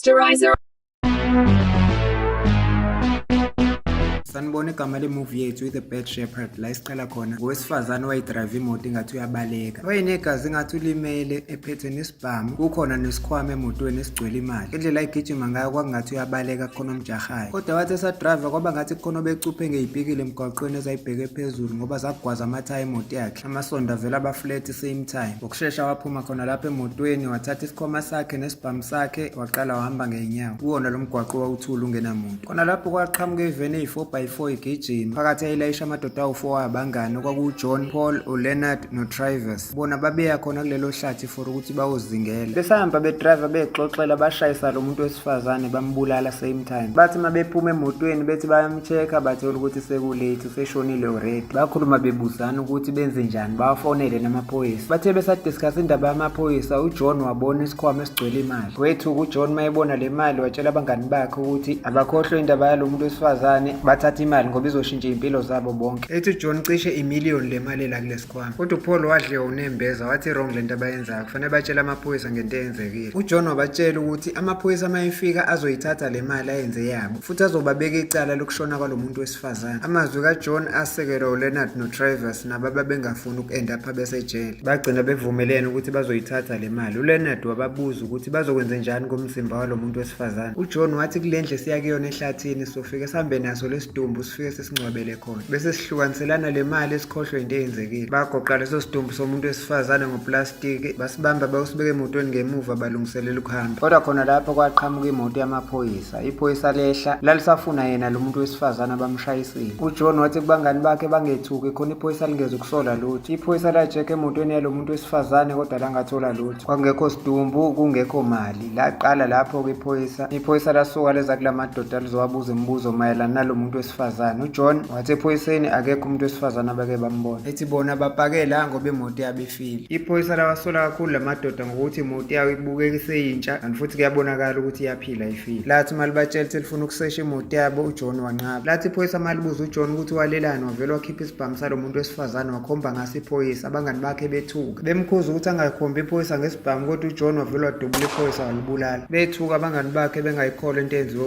Masterizer. Sanibona igama le-movie yethu i-The Bad Shepherd la isiqala khona ngowesifazane owayidrayiva imoto engathi uyabaleka wayenegazi engathi ulimele ephethwe nesibhamu kukhona nesikhwama emotweni esigcwele imali indlela ayigijima ngayo kwakungathi uyabaleka kukhona omjahayo kodwa wathi esadrayiva kwaba ngathi kukhona obecuphe ngey'pikile emgwaqweni ezayibheke phezulu ngoba zakugwaza amathaya emoto yakhe amasondo avela abaflet same time ngokushesha waphuma khona lapho emotweni wathatha isikhwama sakhe nesibhamu sakhe waqala wahamba ngey'nyawo kuwona lo mgwaqo wawuthula ungenamuntu khona lapho kwaqhamuka iveni eyi-4x4 igijima phakathi ayilayisha amadoda awu-4 abangane okwakuJohn, Paul, uLeonard noTravis bona babeya khona kulelo hlathi for ukuthi bawozingela besahamba bedrayiva bexoxela bashayisa lo muntu wesifazane bambulala same time bathi mabephuma emotweni bethi bayamcheck-a bathola ukuthi sekulate useshonile already bakhuluma bebuzana ukuthi benze njani bawafonele namaphoyisa bathe besadiscuss indaba yamaphoyisa uJohn wabona isikhwama esigcwele imali wethuka uJohn mayebona le mali watshela abangani bakhe ukuthi abakhohlwe indaba yalo muntu wesifazane bathatha imali ngoba izoshintsha impilo zabo bonke ethi uJohn cishe imiliyoni le mali la kulesikhwama kodwa uPaul wadliwa unembeza wathi wrong lento abayenzayo kufanele batshela amaphoyisa ngento eyenzekile uJohn wabatshela ukuthi amaphoyisa mayefika azoyithatha le mali ayenze yabo futhi azobabeka icala lokushona kwalo muntu wesifazane amazwi kaJohn asekelwa uLeonard noTravis nabo babengafuni uku-end up besejele bagcina bevumelene ukuthi bazoyithatha le mali uLeonard wababuza ukuthi bazokwenza njani ngomzimba walo muntu wesifazane uJohn wathi kulendle siya kuyona ehlathini sofike sihambe naso lesidumbu sifike sesingcwabele khona bese sihlukaniselana le mali esikhohlwe into eyenzekile bagoqa leso sidumbu somuntu wesifazane ngoplastiki basibamba bayosibeka emotweni ngemuva balungiselela ukuhamba kodwa khona lapho kwaqhamuka imoto yamaphoyisa iphoyisa lehla lalisafuna yena lo muntu wesifazane abamshayisile uJohn wathi kubangani bakhe bangethuki khona iphoyisa lingeze ukusola lutho iphoyisa lajeka emotweni yalo muntu wesifazane kodwa langathola lutho kwakungekho sidumbu kungekho mali laqala lapho-ke iphoyisa lasuka leza kulamadoda lizowabuza imibuzo mayelana nalo muntu wesifazane uJohn wathi ephoyiseni akekho umuntu wesifazane abake bambona ethi bona bapake la ngoba imoto yabo ifile iphoyisa lawasola kakhulu lamadoda ngokuthi imoto yawo ibukeka iseyintsha kanti futhi kuyabonakala ukuthi iyaphila ifile lathi malibatshela ukuthi lifuna ukusesha imoto yabo uJohn wanqaba lathi iphoyisa malibuza uJohn ukuthi walelani wavele wakhipha isibhamu salo muntu wesifazane wakhomba ngaso iphoyisa abangani bakhe bethuka bemkhuza ukuthi angayikhombi iphoyisa ngesibhamu kodwa uJohn wavele wadubula iphoyisa walibulala bethuka abangani bakhe bengayikholwa into eyenziwe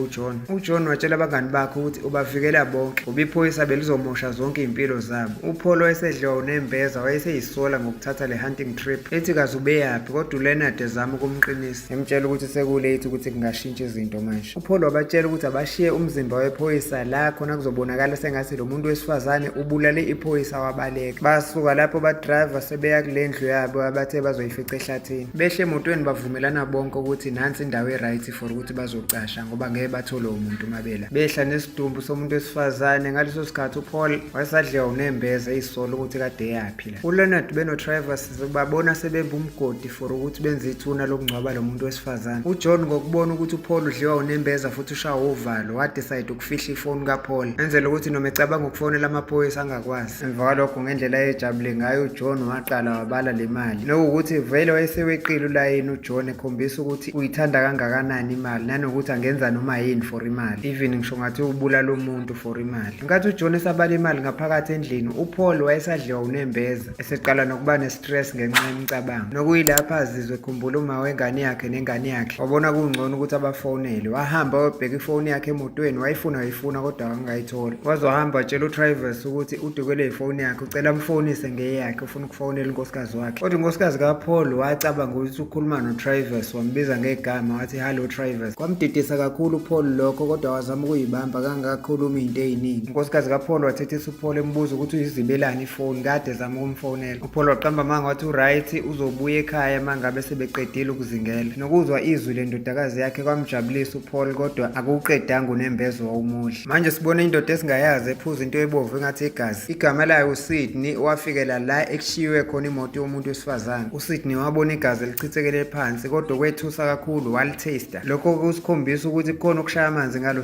uJohn watshela abangani bakhe ukuthi ubavikela bonke ngoba iphoyisa belizomosha zonke iy'mpilo zabo uPaul wayesedliwa unembeza wayeseyisola ngokuthatha le hunting trip ethi kaze ubeyaphi kodwa uLeonard ezama ukumqinisa emtshela ukuthi sekulate ukuthi kungashintsha izinto manje uPaul wabatshela ukuthi abashiye umzimba wephoyisa la khona kuzobonakala sengathi lo muntu wesifazane ubulale iphoyisa wabaleka basuka lapho badrayiva sebeya kule ndlu yabo abathe bazoyifica ehlathini behle emotweni bavumelana bonke ukuthi nansi indawo e-right for ukuthi bazocasha ngoba ngeke bathole umuntu mabela behla nesidumbu somuntu wesifazane ngaleso sikhathi uPaul wayesadliwa unembeza ey'sola ukuthi kade yaphi la uLeonard benoTravis babona sebemba umgodi for ukuthi benze ithuna lokungcwaba lo muntu wesifazane uJohn ngokubona ukuthi uPaul udliwa unembeza futhi ushawa uvalo wadecide ukufihla ifoni kaPaul enzela ukuthi noma ecabanga ukufonela amaphoyisa angakwazi emva kwalokho ngendlela ayejabule ngayo uJohn waqala wabala le mali nokuthi vele wayeseweqile ulayini uJohn ekhombisa ukuthi uyithanda kangakanani imali nanokuthi angenza noma yini for imali even ngisho ngathi ubulala umuntu for imali nkathi uJohn esabala imali ngaphakathi endlini uPaul wayesadliwa unembeza eseqala nokuba nestress ngenxa yemicabango nokuyilapha azizwe ekhumbula uma wengane yakhe nengane yakhe wabona kungcono ukuthi abafonele wahamba wabheka ifoni yakhe emotweni wayifuna kodwa angayithola waze wahamba watshela uTravis ukuthi udukele ifoni yakhe ucela amfonise ngeyakhe ufuna ukufonela unkosikazi wakhe kodwa unkosikazi kaPaul wacabanga ukuthi ukhuluma noTravis wambiza ngegama wathi hello Travis kwamdidisa kakhulu uPaul lokho kodwa wazama ukuyibamba kangakhuluma into eziningi unkosikazi kaPaul wathethisa uPaul embuza ukuthi uyizibelani ifoni kade ezama ukumfonela uPaul waqamba amanga wathi uright uzobuya ekhaya mangabe sebeqedile ukuzingela nokuzwa izwi lendodakazi yakhe kwamjabulisa uPaul kodwa akuqedanga unembezo wawumuhle manje sibona indoda esingayazi ephuza into ebovu engathi igazi igama layo uSydney wafikela la ekushiwe khona imoto yomuntu wesifazane uSydney wabona igazi lichithekele phansi kodwa kwethusa kakhulu walitaster lokho kusikhombisa ukuthi kukhona ukushaya amanzi ngalo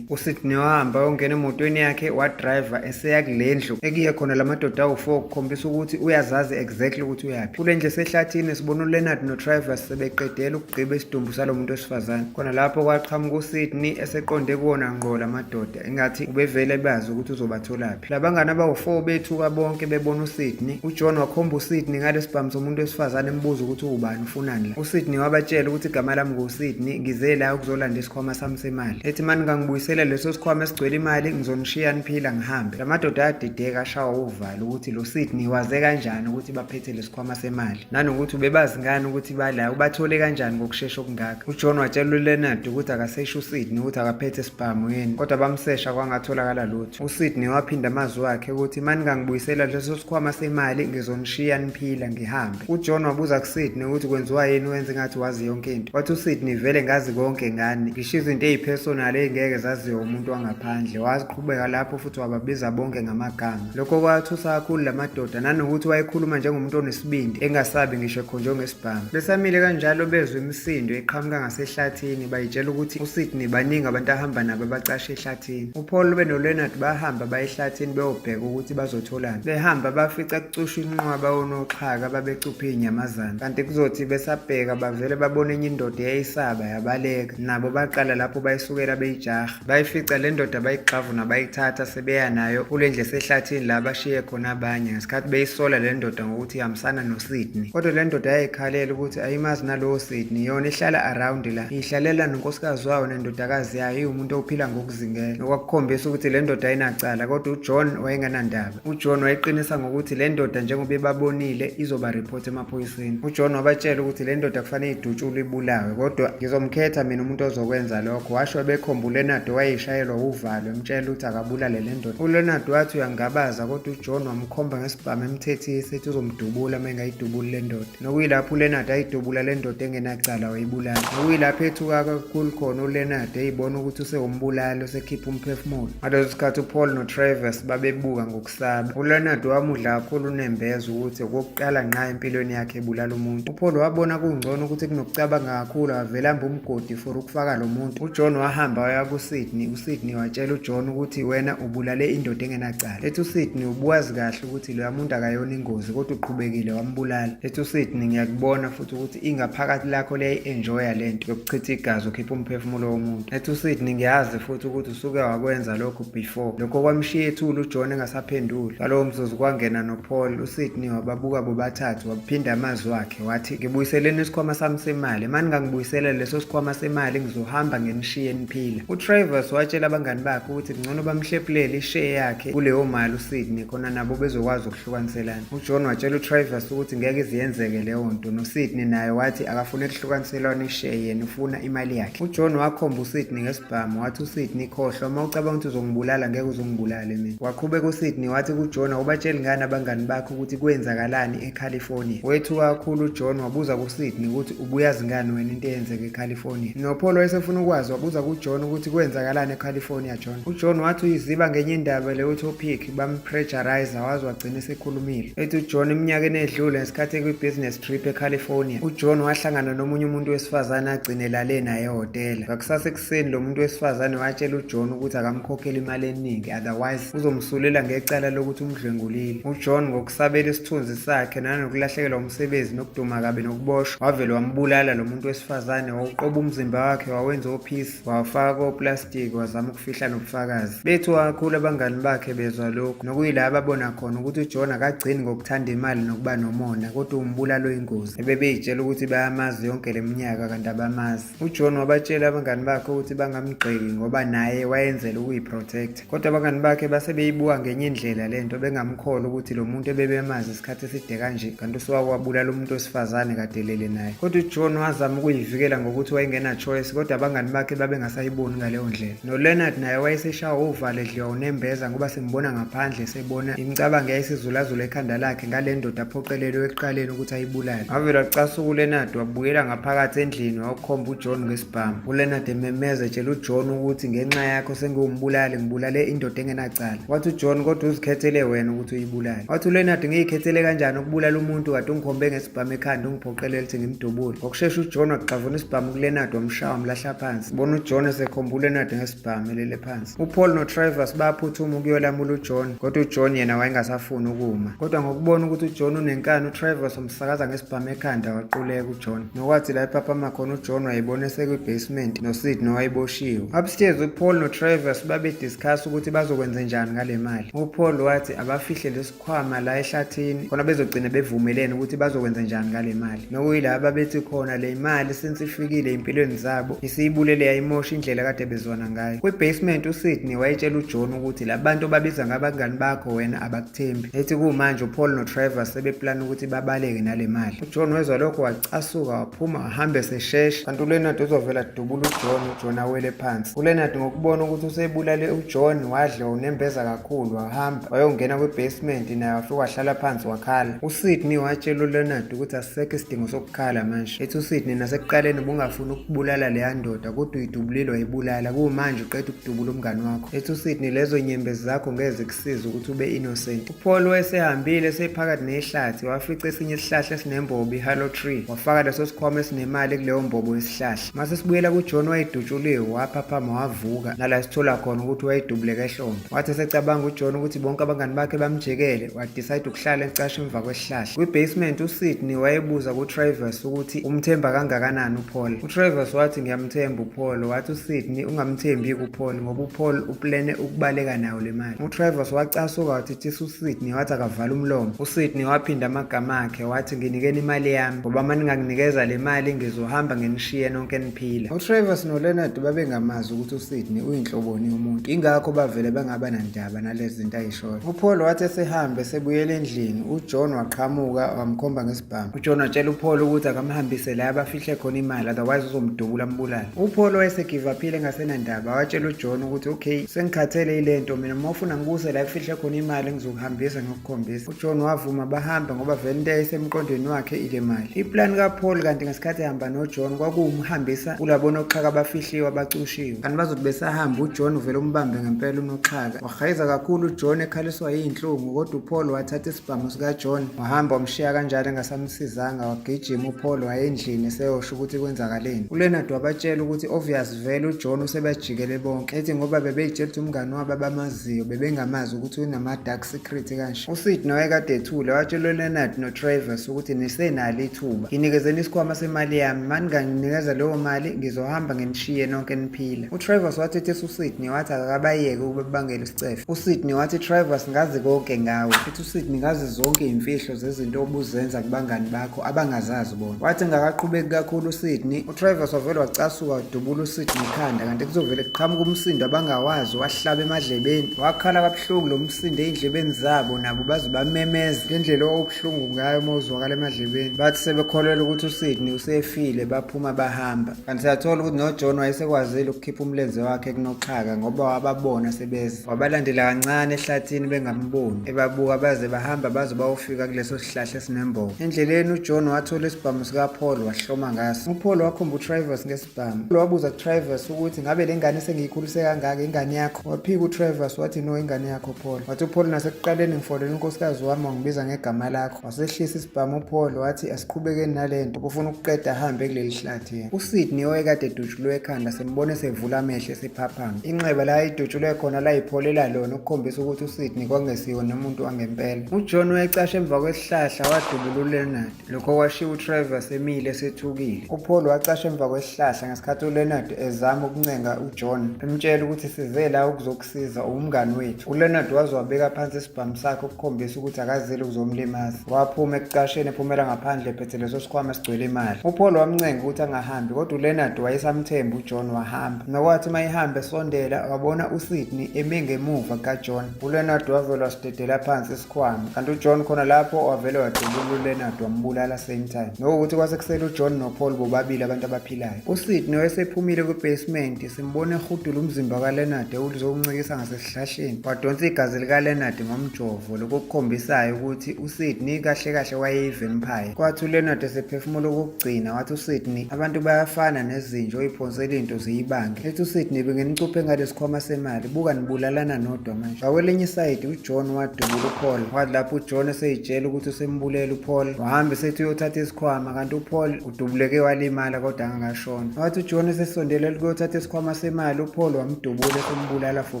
uSydney wahamba wawungena emotweni yakhe wadriver eseya kulendlu ekuye khona lamadoda awu4 ukukhombisa ukuthi uyazazi exactly ukuthi uyaphi. Kule ndlu esehlathini sibona uLeonard noTrivers sebeqedela ukugqiba isidumbu salomuntu wesifazane. Khona lapho kwaqhamuka uSydney eseqonde kuwona ngqo lamadoda engathi ubevele bazi ukuthi uzobatholaphi. Labangani abawu4 bethuka bonke bebona uSydney. uJohn wakhomba uSydney ngalesibhamu somuntu wesifazane embuza ukuthi ubani ufunani la. uSydney wabatshela ukuthi igama lami nguSydney, ngize la ukuzolanda isikhwama sami semali. Ethi mani ngangibuyisela leso sikhwama esigcwele imali ngizonishiya niphila ngihambe. Lamadoda adideka ashawa uvalo ukuthi lo Sydney waze kanjani ukuthi baphethe lesikhwama semali, nanokuthi bebazi ngani ukuthi bala ubathole kanjani ngokusheshsha okungaka. uJohn watshela uLeonard ukuthi akaseshe uSydney ukuthi akaphethe isibhamu yini, kodwa bamsesha kwangatholakala lutho. uSydney waphinda amazwi akhe ukuthi mani ngangibuyisela leso sikhwama semali ngizonishiya niphila ngihambe. uJohn wabuza kuSydney ukuthi kwenziwa yini wenze ngathi wazi yonke into. Wathi uSydney vele ngazi konke ngani, ngisho izinto ezipersonal engeke zaziwe umuntu wangaphandle. Waqhubeka lapho futhi wababiza bonke ngamagama. Lokho kwathusa kakhulu lamadoda, nanokuthi wayekhuluma njengomuntu onesibindi engasabi ngisho ekhonjwe ngesibhamu. Besamile kanjalo bezwe imisindo eqhamuka ngasehlathini bayitshela ukuthi uSydney baningi abantu ahamba nabo abacashe ehlathini. uPaul benoLeonard bahamba baye ehlathini beyobheka ukuthi bazotholani. Behamba bafica kucusha inqwaba onoxhaka babecupha inyamazana, kanti kuzothi besabheka bavele babona enye indoda eyayisaba yabaleka. Nabo baqala lapho bayisukela beyijaha, bayifica le ndoda bayigxavuna bayithatha sebeya nayo kule ndlu esehlathini la bashiye khona abanye ngesikhathi beyisola le ndoda ngokuthi ihambisana noSydney. Kodwa le ndoda yayikhalela ukuthi ayimazi nalowo Sydney, yona ihlala around la, ihlalela nonkosikazi wayo nendodakazi yayo, umuntu ophila ngokuzingela. Nokwakukhombisa ukuthi le ndoda ayinacala, kodwa uJohn wayenganandaba. uJohn wayeqinisa ngokuthi le ndoda njengoba babonile izoba report emaphoyiseni. uJohn wabatshela ukuthi le ndoda kufanele idutshulwe ibulawe, kodwa ngizomkhetha mina umuntu ozokwenza lokho. Washo bekhomba uLeonard wayeshayelwa uvalo emtshela ukuthi akabulale le ndoda. uLeonard wathi uyangabaza, kodwa uJohn wamkhomba ngesibhamu emthethise ethi uzomdubula uma engayidubuli le ndoda. Nokuyilapho uLeonard ayidubula le ndoda engenacala wayibulala. Nokuyilapho ethuka kakhulu khona uLeonard eyibona ukuthi usewumbulali osekhipha umphefumulo. Ngaleso sikhathi uPaul noTrivers babebuka ngokusaba. uLeonard wamudla kakhulu uNembeza ukuthi okokuqala ngqa empilweni yakhe ebulala umuntu. uPaul wabona kungcono ukuthi kunokucabanga kakhulu avela amba umgodi for ukufaka lo muntu. uJohn wahamba waya kuSydney. uSydney watshela uJohn ukuthi wena ubulale indoda engenacala. Ethi uSydney ubuwazi kahle ukuthi lo muntu akayona ingozi, kodwa uqhubekile wambulala. Ethi uSydney ngiyakubona futhi ukuthi ingaphakathi lakho liyayi-enjoya lento yokuchitha igazi ukhipha umphefumulo womuntu. Ethi uSydney ngiyazi futhi ukuthi usuke wakwenza lokho before. Lokho kwamshiya ethula uJohn engasaphenduli. Ngalowo mzuzu kwangena noPaul. uSydney wababuka bobathathu waphinda amazwi akhe wathi ngibuyiseleni isikhwama sami semali, mani ngangibuyisela leso sikhwama semali ngizohamba ngenishiye niphila. uTrivers watshela abangani bakhe ukuthi ngcono bamhlephulele ishare yakhe kuleyo mali uSydney khona nabo bezokwazi ukuhlukaniselana. uJohn watshela uTrivers ukuthi ngeke iziyenzeke leyo nto, noSydney naye wathi akafuna ukuhlukaniselana ishare, yena ufuna imali yakhe. uJohn wakhomba uSydney ngesibhamu wathi uSydney khohlwa, uma ucabanga ukuthi uzongibulala ngeke uzongibulale mina. Waqhubeka uSydney wathi kuJohn awubatsheli ngani abangani bakhe ukuthi kwenzakalani eCalifornia. Wethuka kakhulu uJohn wabuza kuSydney ukuthi ubuyazi ngani wena into eyenzeka eCalifornia. noPaul wayesefuna ukwazi wabuza kuJohn ukuthi kwenzakalani eCalifornia. uJohn wathi uyiziba ngenye indaba le topic bampressurize waze wagcina esekhulumile. Ethi uJohn iminyakeni edlule ngesikhathi ekwi-business trip eCalifornia, uJohn wahlangana nomunye umuntu wesifazane agcinelale naye ehhotela. Ngakusasa ekuseni lo muntu wesifazane watshela uJohn ukuthi akamkhokheli imali eningi, otherwise uzomsulela ngecala lokuthi umdlwengulile. uJohn ngokusabela isithunzi sakhe nanokulahlekelwa umsebenzi nokuduma kabi nokuboshwa wavele wambulala lo muntu wesifazane. Wawuqoba umzimba wakhe wawenza ophisi wawufaka koplastiki wazama ukufihla nobufakazi. Bethu kakhulu abangani bakhe bezwa lokhu, nokuyila ababona khona ukuthi uJohn akagcini ngokuthanda imali nokuba nomona, kodwa umbulalo oyingozi. Ebebeyitshela ukuthi bayamazi yonke leminyaka kanti abamazi. uJohn wabatshela abangani bakhe ukuthi bangamgxeki ngoba naye wayenzela ukuyiprotect, kodwa abangani bakhe base beyibuka ngenye indlela lento, bengamkholwa ukuthi lo muntu ebebemazi isikhathi eside kanje kanti usewakwabulala umuntu wesifazane kadelele naye. Kodwa uJohn wazama ukuyivikela ngokuthi wayengena choice, kodwa abangani bakhe babengasayiboni ngaleyo ndlela. noLeonard naye wayeseshawa uvalo edliwa uNembeza ngoba simbona ngaphandle sebona imicabango yayisizulazula ekhanda lakhe ngale ndoda aphoqelelwe ekuqaleni ukuthi ayibulale. Wavele wacasuka uLeonard wabuyela ngaphakathi endlini wakhomba uJohn ngesibhamu. uLeonard ememeza etshela uJohn ukuthi ngenxa yakho sengiwumbulali, ngibulale indoda engenacala. Wathi uJohn kodwa uzikhethele wena ukuthi uyibulale. Wathi uLeonard ngiyikhethele kanjani ukubulala umuntu kade ungikhombe ngesibhamu ekhanda ungiphoqelele ukuthi ngimdubule. Ngokushesha uJohn waqavuna isibhamu kuLeonard wamshaya wamlahla phansi. Bona uJohn esekhomba uLeonard ngesibhamu elele phansi. phansi. UPaul noTravis baphuthuma ukuyolamula uJohn, kodwa uJohn yena wayengasafuni ukuma. Kodwa ngokubona ukuthi uJohn unenkani, uTravis wamsakaza ngesibhamu ekhanda waquleka uJohn. Nokwathi la ephaphama khona uJohn wayebona esekwi-basement noSydney wayeboshiwe. Upstairs uPaul noTravis babediscuss ukuthi bazokwenza njani ngale mali. uPaul wathi abafihle lesikhwama la ehlathini khona bezogcina bevumelene ukuthi bazokwenza njani ngale mali. Nokuyilaba bethi khona le mali since ifikile empilweni zabo isiyibulele yayimosha indlela kade bezwana ngayo. Kwi-basement uSydney wayetshela uJohn ukuthi labantu babiza ngabangani bakho wena abakuthembi. Ethi kumanje uPaul noTravis sebeplana ukuthi babaleke nale mali. uJohn wezwa lokho wacasuka waphuma wahamba eseshesha, kanti uLeonard uzovela dubula uJohn awele phansi. uLeonard ngokubona ukuthi usebulale uJohn wadla unembeza kakhulu wahamba wayongena kwi-basement naye wafika wahlala phansi wakhala. uSydney watshela uLeonard ukuthi asisekho isidingo sokukhala manje. Ethi uSydney nasekuqaleni ubungafuni ukubulala leya ndoda kodwa uyidubulile wayibulala, kumanje uqeda ukudubula umngani wakho. Ethi uSydney lezo nyembezi zakho ngeze kusiza ukuthi ube innocent. uPaul wayesehambile sephakathi nehlathi wafica esinye isihlahla esinembobo i-hollow tree, wafaka leso sikhwama esinemali kuleyo mbobo yesihlahla. Mase sibuyela kuJohn wayedutshuliwe waphaphama wavuka nala sithola khona ukuthi wayedubuleka ehlombe. Wathi secabanga uJohn ukuthi bonke abangani bakhe bamjekele wadecide ukuhlala ecashe emva kwesihlahla. Kwi-basement uSydney wayebuza kuTravis ukuthi umthemba kangakanani uPaul. uTravis wathi ngiyamthemba uPaul. Wathi uSydney ungamthembi kuPaul ngoba uPaul uplane ukubaleka nayo le mali. uTravis wacasuka wathi thisa uSydney wathi akavala umlomo. uSydney waphinda amagama akhe wathi nginikeni imali yami ngoba uma ninganginikeza le mali ngizohamba nginishiye nonke niphila. uTravis noLeonard babengamazi ukuthi uSydney uyinhloboni yomuntu, ingakho bavele bangaba nandaba nalezi zinto ayishoyo. uPaul wathi esehambe sebuyela endlini uJohn waqhamuka wamkhomba ngesibhamu. uJohn watshela uPaul ukuthi akamhambise la abafihle khona imali otherwise uzomdubula ambulala. uPaul wayesegive uphile engasenandaba watshela uJohn ukuthi okay sengikhathele ilento mina uma ufuna ngikuse la efihle khona imali ngizokuhambisa ngikukhombisa. uJohn wavuma bahamba ngoba vele into eyisemqondweni wakhe ile mali. Iplan kaPaul kanti ngesikhathi ehamba noJohn kwakuwumhambisa kulabo noxhaka abafihliwe abacushiwe. Kanti bazothi besahamba uJohn uvele umbambe ngempela unoxhaka. Wahayeza kakhulu uJohn ekhaliswa yinhlungu kodwa uPaul wathatha isibhamu sikaJohn wahamba wamshiya kanjalo engasamsizanga wagijima. uPaul wayendlini eseyosho ukuthi kwenzakaleni. uLeonard wabatshela ukuthi obvious vele uJohn usebajikele bonke, ethi ngoba bebeyitshela ukuthi umngani wabo abamaziyo bebengamazi ukuthi unama dark secret kanje. uSydney wayekade ethule watshela uLeonard noTravis ukuthi nisenalo ithuba, nginikezeni isikhwama semali yami, maninganginikeza leyo mali ngizohamba nginishiye nonke niphila. uTravis wathi ethi uSydney wathi akabayeke ukuba bangele isicefe. uSydney wathi Travis ngazi konke ngawe. Ethi uSydney ngazi zonke imfihlo zezinto obuzenza kubangani bakho abangazazi bona. Wathi ngakaqhubeki kakhulu uSydney, uTravis wavele wacasuka wadubula uSydney ikhanda kanti kuzovele kuqhamuka umsindo abangawazi wahlaba emadlebeni. Wakhala kabuhlungu lo msindo ey'ndlebeni zabo nabo baze bamemeza ngendlela obuhlungu ngayo uma uzwakala emadlebeni. Bathi sebekholelwa ukuthi uSydney usefile baphuma bahamba. Kanti siyathola ukuthi noJohn wayesekwazile ukukhipha umlenze wakhe kunoxhaka ngoba wababona sebeza. Wabalandela kancane ehlathini bengamboni ebabuka baze bahamba baze bayofika kuleso sihlahla esinembobo. Endleleni uJohn wathola isibhamu sikaPaul wahloma ngaso. uPaul wakhomba uTravis ngesibhamu. wabuza uTravis ukuthi ngabe le ngane sengiyikhulise kangaka ingane yakho. Waphika uTravis wathi no ingane yakho Paul. Wathi uPaul nasekuqaleni ngifonela unkosikazi wami wangibiza ngegama lakho. Wasehlisa isibhamu uPaul wathi asiqhubekeni nalento ufuna ukuqeda ahambe kuleli hlathi. uSydney owayekade edutshulwe ekhanda sembone sevula amehlo esiphaphama. inxeba la ayidutshulwe khona la ipholela lona ukukhombisa ukuthi uSydney kwangesiwo nomuntu wangempela. uJohn wayecashe emva kwesihlahla wadubula uLeonard. Lokho kwashiya uTravis emile esethukile. uPaul wacashe emva kwesihlahla ngesikhathi uLeonard ezama ukuncenga uJohn emtshela ukuthi size la ukuzokusiza umngani wethu. uLeonard waze wabeka phansi isibhamu sakhe ukukhombisa ukuthi akazile ukuzomlimaza. waphuma ekucasheni ephumela ngaphandle ephethe leso sikhwama esigcwele imali. uPaul wamncenga ukuthi angahambi kodwa uLeonard wayesamthemba uJohn wahamba. Nokwathi uma ihamba esondela wabona uSydney eme ngemuva kaJohn. uLeonard wavele wasidedela phansi isikhwama kanti uJohn khona lapho wavele wadubula uLeonard wambulala same time. Nokuthi kwasekusele uJohn noPaul bobabili abantu abaphilayo. uSydney wayesephumile kwi-basement simbone ehudula umzimba kaLeonard uzokuncikisa ngasesihlahleni. wadonsa igazi likaLeonard ngomjovo lokukhombisayo ukuthi uSydney kahle kahle wayeyi-vampire. kwathi uLeonard esephefumula okokugcina wathi uSydney abantu bayafana nezinja oyiphonsela into ziyibange. Ethi uSydney bengenicuphe ngalesikhwama semali buka nibulalana nodwa manje. Ngakwelinye isayidi uJohn wadubula uPaul. Wathi lapho uJohn eseyitshela ukuthi usembulela uPaul wahamba esethi uyothatha isikhwama kanti uPaul udubuleke walimala kodwa angakashona. Wathi uJohn esesondele ukuyothatha isikhwama semali uPaul wamdubula uDubule sombulala for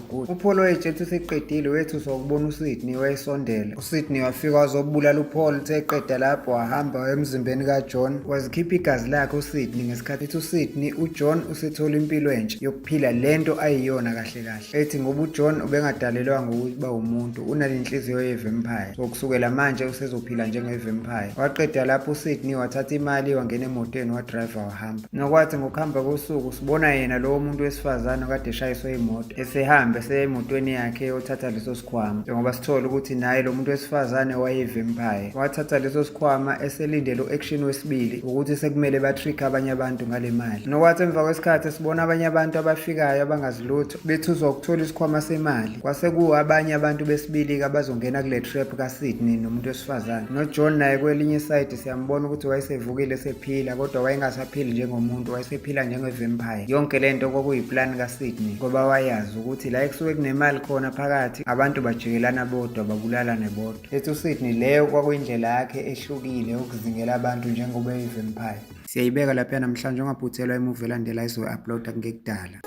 good. uPaul wayetshela useqedile wethu uzokubona uSydney wayesondela. uSydney wafika wazobulala uPaul eqeda lapho wahamba emzimbeni kaJohn wazikhipha igazi lakhe uSydney ngesikhathi uSydney uJohn usethola impilo entsha yokuphila lento ayiyona kahle kahle. Ethi ngoba uJohn ubengadalelwanga ukuba umuntu unalenhliziyo ye-vampire so kusukela manje usezophila njenge-vampire. Waqeda lapho uSydney wathatha imali wangena emotweni wadriver wahamba. Nokwathi ngokuhamba kosuku sibona yena lowo muntu wesifazane kade eshayiswe imoto esehamba eseye emotweni yakhe yothatha leso sikhwama njengoba sithola ukuthi naye lo muntu wesifazane wayeyi-vampire. Wathatha leso sikhwama eselindele u-action wesibili ukuthi sekumele batrick abanye abantu ngale mali. Nokwathi emva kwesikhathi sibona abanye abantu abafikayo abangazilutho bethuzwa ukuthola isikhwama semali. Kwase abanye abantu besibili abazongena kule trap kaSydney nomuntu wesifazane. noJohn naye kwelinye iside siyambona ukuthi wayesevukile esephila kodwa wayengasaphili njengomuntu, wayesephila njenge-vampire. Yonke lento kwakuyiplan kaSydney ngoba wayazi ukuthi la ekusuke kunemali khona phakathi abantu bajikelana bodwa babulalane bodwa. Ethi uSydney leyo kwakuyindlela yakhe ehlukile yokuzingela abantu njengoba eyi-vampire. Siyayibeka lapha namhlanje, ungaphuthelwa imuvi elandela izo-uploada ngekudala.